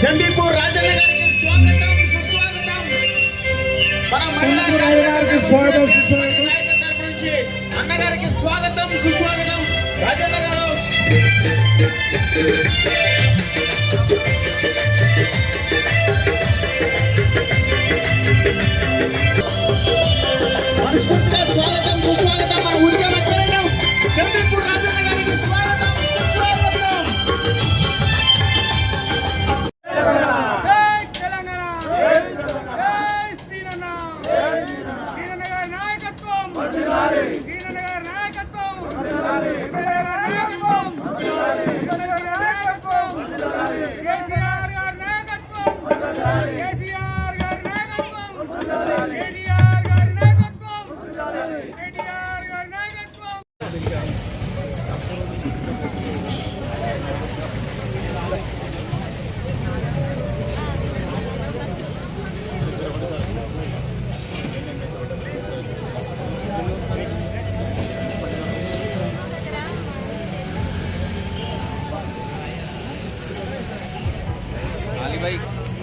చండీపూర్ రాజన్న గారికి స్వాగతం సుస్వాగతం. మన మహిళా గారికి స్వాగతం సుస్వాగతం. అన్నగారికి స్వాగతం సుస్వాగతం. రాజన్న గారు మనస్ఫూర్తిగా స్వాగతం సుస్వాగతం. మన ఊరికే మాట్లాడడం. చండీపూర్ రాజన్న గారికి స్వాగతం సుస్వాగతం.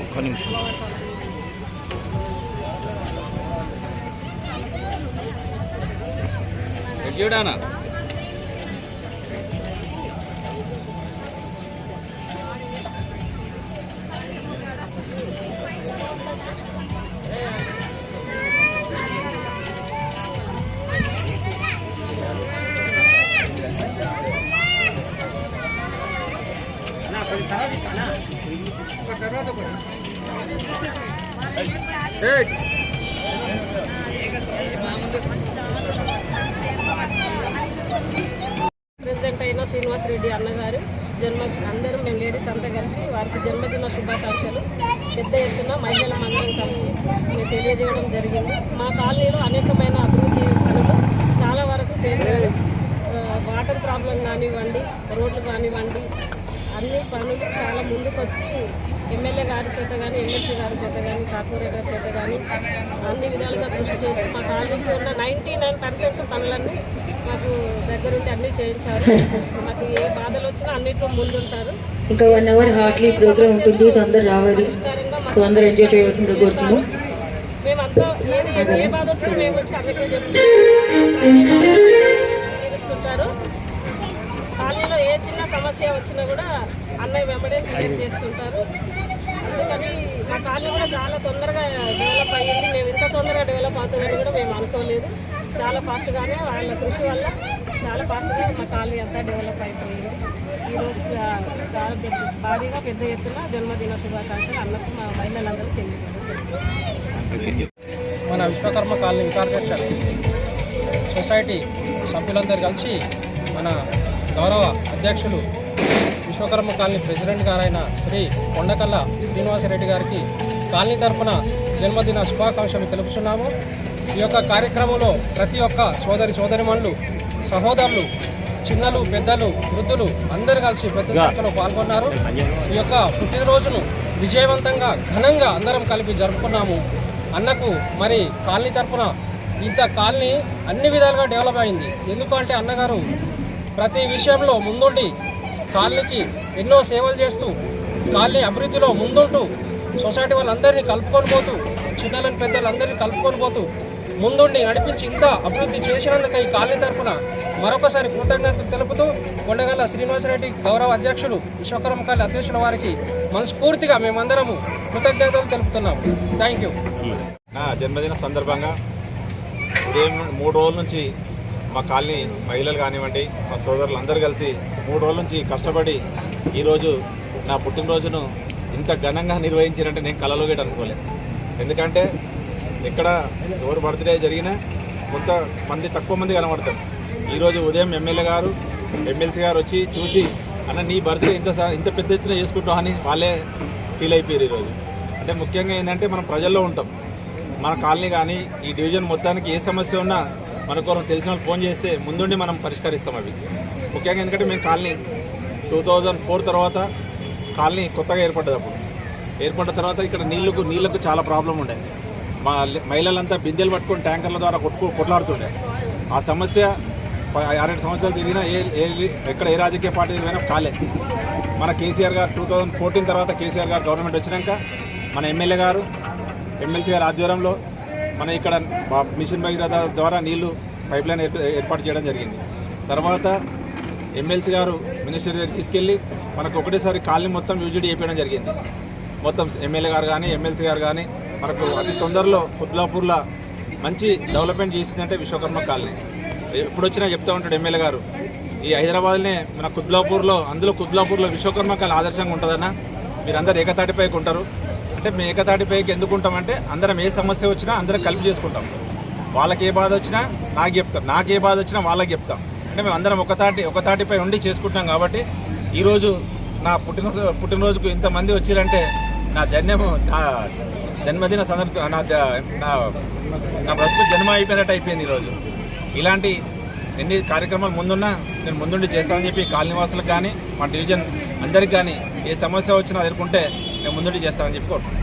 ఒక్క నిమిషం. చూడానా ప్రెసిడెంట్ అయిన శ్రీనివాస్ రెడ్డి అన్నగారు అందరం మేము లేడీస్ అంతా కలిసి వారికి జన్మదిన శుభాకాంక్షలు పెద్ద ఎత్తున మహిళలందరం కలిసి మేము తెలియజేయడం జరిగింది. మా కాలనీలో అనేకమైన అభివృద్ధి పనులు చాలా వరకు చేశారు. వాటర్ ప్రాబ్లం కానివ్వండి, రోడ్లు కానివ్వండి, అన్ని పనులు చాలా ముందుకు వచ్చి ఎమ్మెల్యే గారి చేత కానీ, ఎమ్మెల్సీ గారి చేత కానీ, కార్పొరేటర్ చేత కానీ అన్ని విధాలుగా కృషి చేసి మా కాలనీకి ఉన్న 99% పనులన్నీ మాకు దగ్గరుండి అన్నీ చేయించారు. మాకు ఏ బాధలు వచ్చినా అన్నింటిలో ముందుంటారు. ఇంకా 1 hour హార్ట్లీ ప్రోగ్రామ్ ఉంటుంది, అందరూ రావాలి, సో అందరూ ఎంజాయ్ చేయాల్సిందిగా కోరుతున్నాం. మేమంతా ఏ బాధ వచ్చినా మేము వచ్చి అందరికీ తీరుస్తుంటారు. కాలనీలో ఏ చిన్న సమస్య వచ్చినా కూడా అన్నయ్య వెంబడే క్లియర్ చేస్తుంటారు. అందుకని మా కాలనీ కూడా చాలా తొందరగా డెవలప్ అయ్యింది. మేము ఇంత తొందరగా డెవలప్ అవుతుందని కూడా మేము అనుకోలేదు. చాలా ఫాస్ట్గానే వాళ్ళ కృషి వల్ల చాలా ఫాస్ట్గా మా కాలనీ అంతా డెవలప్ అయిపోయింది. ఈరోజు చాలా భారీగా పెద్ద ఎత్తున జన్మదిన శుభాకాంక్షలు అన్నకు మా మహిళలందరూ తెలియజేయడం. మన విశ్వకర్మ కాలనీ వికారపేట సొసైటీ సభ్యులందరూ కలిసి మన గౌరవ అధ్యక్షులు విశ్వకర్మ కాలనీ ప్రెసిడెంట్ గారైన శ్రీ కొండకల్ల శ్రీనివాసరెడ్డి గారికి కాలనీ తరఫున జన్మదిన శుభాకాంక్షలు తెలుపుతున్నాము. ఈ యొక్క కార్యక్రమంలో ప్రతి ఒక్క సోదరిమణులు, సహోదరులు, చిన్నలు, పెద్దలు, వృద్ధులు అందరూ కలిసి పెద్ద సంఖ్యలో పాల్గొన్నారు. ఈ యొక్క పుట్టినరోజును విజయవంతంగా ఘనంగా అందరం కలిపి జరుపుకున్నాము. అన్నకు మరి కాలనీ తరఫున ఇంత కాలనీ అన్ని విధాలుగా డెవలప్ అయింది. ఎందుకంటే అన్నగారు ప్రతి విషయంలో ముందుండి కాలనీకి ఎన్నో సేవలు చేస్తూ కాలనీ అభివృద్ధిలో ముందుంటూ సొసైటీ వాళ్ళందరినీ కలుపుకొని పోతూ చిన్నలను పెద్దలందరినీ కలుపుకొని పోతూ ముందుండి నడిపించి ఇంత అభివృద్ధి చేసినందుకు ఈ కాలనీ తరఫున మరొకసారి కృతజ్ఞతలు తెలుపుతూ కొండగల్ల శ్రీనివాసరెడ్డి గౌరవ అధ్యక్షులు విశ్వకర్మ కాలనీ అధ్యక్షుల వారికి మనస్ఫూర్తిగా మేమందరము కృతజ్ఞతలు తెలుపుతున్నాము. Thank you. నా జన్మదిన సందర్భంగా ఉదయం 3 రోజుల నుంచి మా కాలనీ మహిళలు కానివ్వండి, మా సోదరులు అందరూ కలిసి 3 రోజుల నుంచి కష్టపడి ఈరోజు నా పుట్టినరోజును ఇంత ఘనంగా నిర్వహించారంటే నేను కలలో గేట్ అనుకోలేదు. ఎందుకంటే ఎక్కడ ఎవరు బర్త్డే జరిగినా కొంతమంది తక్కువ మంది కనబడతారు. ఈరోజు ఉదయం ఎమ్మెల్యే గారు, ఎమ్మెల్సీ గారు వచ్చి చూసి అన్న నీ బర్త్డే ఇంత పెద్ద ఎత్తున చేసుకుంటాం అని వాళ్ళే ఫీల్ అయిపోయారు. ఈరోజు అంటే ముఖ్యంగా ఏంటంటే మనం ప్రజల్లో ఉంటాం. మన కాలనీ కానీ ఈ డివిజన్ మొత్తానికి ఏ సమస్య ఉన్నా మనకు తెలిసిన వాళ్ళు ఫోన్ చేస్తే ముందుండి మనం పరిష్కరిస్తాం అవి. ముఖ్యంగా ఎందుకంటే మేము కాలనీ 2004 తర్వాత కాలనీ కొత్తగా ఏర్పడ్డది. అప్పుడు ఏర్పడ్డ తర్వాత ఇక్కడ నీళ్లకు చాలా ప్రాబ్లం ఉండే. మా మహిళలంతా బిందెలు పట్టుకొని ట్యాంకర్ల ద్వారా కొట్లాడుతుండే. ఆ సమస్య 6-7 సంవత్సరాలు తిరిగినా ఎక్కడ ఏ రాజకీయ పార్టీ తిరిగినా కాలే. మన కేసీఆర్ గారు 2014 తర్వాత కేసీఆర్ గారు గవర్నమెంట్ వచ్చినాక మన ఎమ్మెల్యే గారు ఎమ్మెల్సీ గారి ఆధ్వర్యంలో మన ఇక్కడ మిషన్ భగీరథ ద్వారా నీళ్లు పైప్ లైన్ ఏర్పాటు చేయడం జరిగింది. తర్వాత ఎమ్మెల్సీ గారు మినిస్టర్ దగ్గర తీసుకెళ్ళి మనకు ఒకటేసారి కాలనీ మొత్తం యూజిడి చేయడం జరిగింది. మొత్తం ఎమ్మెల్యే గారు కానీ ఎమ్మెల్సీ గారు కానీ మనకు అతి తొందరలో కుత్బుల్లాపూర్లో మంచి డెవలప్మెంట్ చేసిందంటే విశ్వకర్మ కాలనీ. ఎప్పుడు వచ్చినా చెప్తూ ఉంటాడు ఎమ్మెల్యే గారు, ఈ హైదరాబాద్నే మన కుత్బుల్లాపూర్లో విశ్వకర్మ కాలనీ ఆదర్శంగా ఉంటుందన్న, మీరందరూ ఏకతాటిపైకి ఉంటారు అంటే మేము ఏకతాటిపైకి ఎందుకు ఉంటామంటే అందరం ఏ సమస్య వచ్చినా అందరం కలిపి చేసుకుంటాం. వాళ్ళకి ఏ బాధ వచ్చినా నాకు చెప్తాం, నాకు ఏ బాధ వచ్చినా వాళ్ళకి చెప్తాం. అంటే మేము అందరం ఒకతాటిపై ఉండి చేసుకుంటున్నాం. కాబట్టి ఈరోజు నా పుట్టినరోజుకు ఇంతమంది వచ్చిరంటే నా జన్మదిన సందర్భ నా బ్రతుకు జన్మ అయిపోయినట్టు అయిపోయింది. ఈరోజు ఇలాంటి ఎన్ని కార్యక్రమాలు ముందున్నా నేను ముందుండి చేస్తానని చెప్పి కాలనీవాసులకు కానీ మా డివిజన్ అందరికి కానీ ఏ సమస్య వచ్చినా ఎదుర్కొంటే నేను ముందుండి చేస్తానని చెప్పి కోరుకుంటున్నాను.